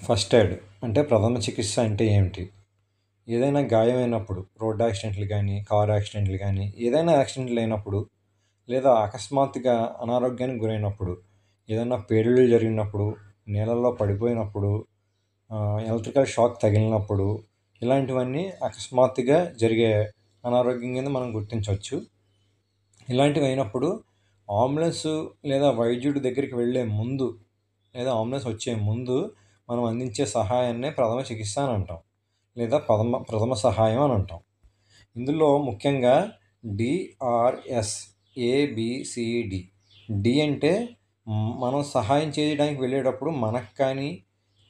First aid అంటే ప్రథమ చికిత్స అంటే ఏమిటి? ఏదైనా గాయమైనప్పుడు రోడ్ యాక్సిడెంట్లు గానీ, కారు యాక్సిడెంట్లు గానీ, ఏదైనా యాక్సిడెంట్లు అయినప్పుడు లేదా అకస్మాత్తుగా అనారోగ్యానికి గురైనప్పుడు, ఏదైనా పేలుళ్ళు జరిగినప్పుడు, నీళ్ళల్లో పడిపోయినప్పుడు, ఎలక్ట్రికల్ షాక్ తగిలినప్పుడు, ఇలాంటివన్నీ అకస్మాత్తుగా జరిగే అనారోగ్యం కింద మనం గుర్తించొచ్చు. ఇలాంటివి అయినప్పుడు అంబులెన్సు లేదా వైద్యుడి దగ్గరికి వెళ్ళే ముందు లేదా అంబులెన్స్ వచ్చే ముందు మనం అందించే సహాయాన్నే ప్రథమ చికిత్స అని అంటాం. లేదా ప్రథమ సహాయం అని అంటాం. ఇందులో ముఖ్యంగా DRS ABCD. డి అంటే మనం సహాయం చేయడానికి వెళ్ళేటప్పుడు మనకు కానీ,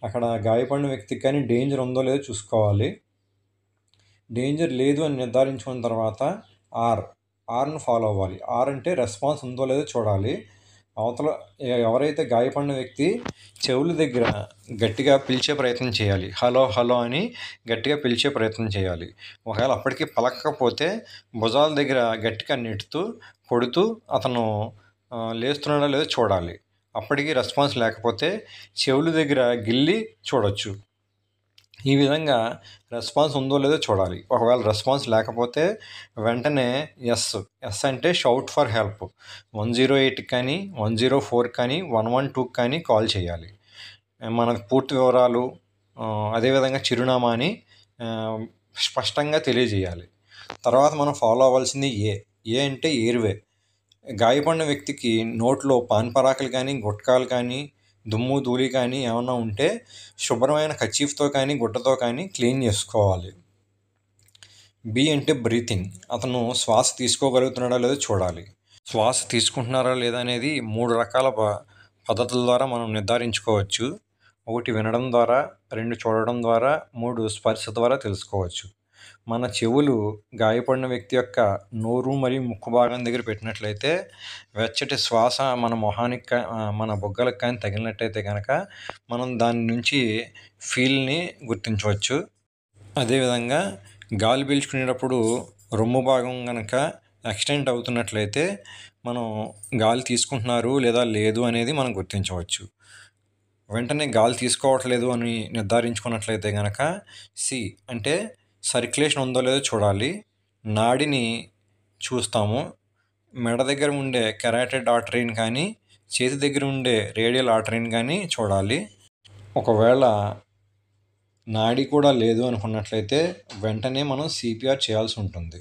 అక్కడ గాయపడిన వ్యక్తికి కానీ డేంజర్ ఉందో లేదో చూసుకోవాలి. డేంజర్ లేదు అని నిర్ధారించుకున్న తర్వాత ఆర్‌ను ఫాలో అవ్వాలి. అంటే రెస్పాన్స్ ఉందో లేదో చూడాలి. అవతల ఎవరైతే గాయపడిన వ్యక్తి చెవుల దగ్గర గట్టిగా పిలిచే ప్రయత్నం చేయాలి. హలో హలో అని గట్టిగా పిలిచే ప్రయత్నం చేయాలి. ఒకవేళ అప్పటికి పలకకపోతే భుజాల దగ్గర గట్టిగా నెట్టుతూ, కొడుతూ అతను లేస్తున్నాడో లేదో చూడాలి. అప్పటికి రెస్పాన్స్ లేకపోతే చెవుల దగ్గర గిల్లి చూడొచ్చు. ఈ విధంగా రెస్పాన్స్ ఉందో లేదో చూడాలి. ఒకవేళ రెస్పాన్స్ లేకపోతే వెంటనే ఎస్ అంటే షౌట్ ఫర్ హెల్ప్ 108కి కానీ, 104కి కానీ, 112కి కానీ కాల్ చేయాలి. మన పూర్తి వివరాలు, అదేవిధంగా చిరునామాని స్పష్టంగా తెలియజేయాలి. తర్వాత మనం ఫాలో అవ్వాల్సింది ఏ అంటే ఎయిర్వే. గాయపడిన వ్యక్తికి నోట్లో పాన్ పరాకులు కానీ, గుట్కాలు కానీ, దుమ్ము ధూళి కానీ ఏమన్నా ఉంటే శుభ్రమైన కర్చీఫ్‌తో కానీ, గుడ్డతో కానీ క్లీన్ చేసుకోవాలి. బి అంటే బ్రీతింగ్. అతను శ్వాస తీసుకోగలుగుతున్నాడో లేదో చూడాలి. శ్వాస తీసుకుంటున్నారా లేదా అనేది 3 రకాల పద్ధతుల ద్వారా మనం నిర్ధారించుకోవచ్చు. 1 వినడం ద్వారా, 2 చూడడం ద్వారా, 3 స్పర్శ ద్వారా తెలుసుకోవచ్చు. మన చెవులు గాయపడిన వ్యక్తి యొక్క నోరు మరియు ముక్కు భాగం దగ్గర పెట్టినట్లయితే వెచ్చటి శ్వాస మన మొహానికి మన బుగ్గలకు కానీ తగిలినట్టయితే కనుక మనం దాని నుంచి ఫీల్ని గుర్తించవచ్చు. అదేవిధంగా గాలి పీల్చుకునేటప్పుడు రొమ్ము భాగం కనుక ఎక్స్టెంట్ అవుతున్నట్లయితే మనం గాలి తీసుకుంటున్నారు లేదా లేదు అనేది మనం గుర్తించవచ్చు. వెంటనే గాలి తీసుకోవట్లేదు అని నిర్ధారించుకున్నట్లయితే కనుక సి అంటే సర్క్యులేషన్ ఉందో లేదో చూడాలి. నాడిని చూస్తాము. మెడ దగ్గర ఉండే కెరాటిడ్ ఆర్టరీని కానీ, చేతి దగ్గర ఉండే రేడియల్ ఆర్టరీని కానీ చూడాలి. ఒకవేళ నాడి కూడా లేదు అనుకున్నట్లయితే వెంటనే మనం CPR చేయాల్సి ఉంటుంది.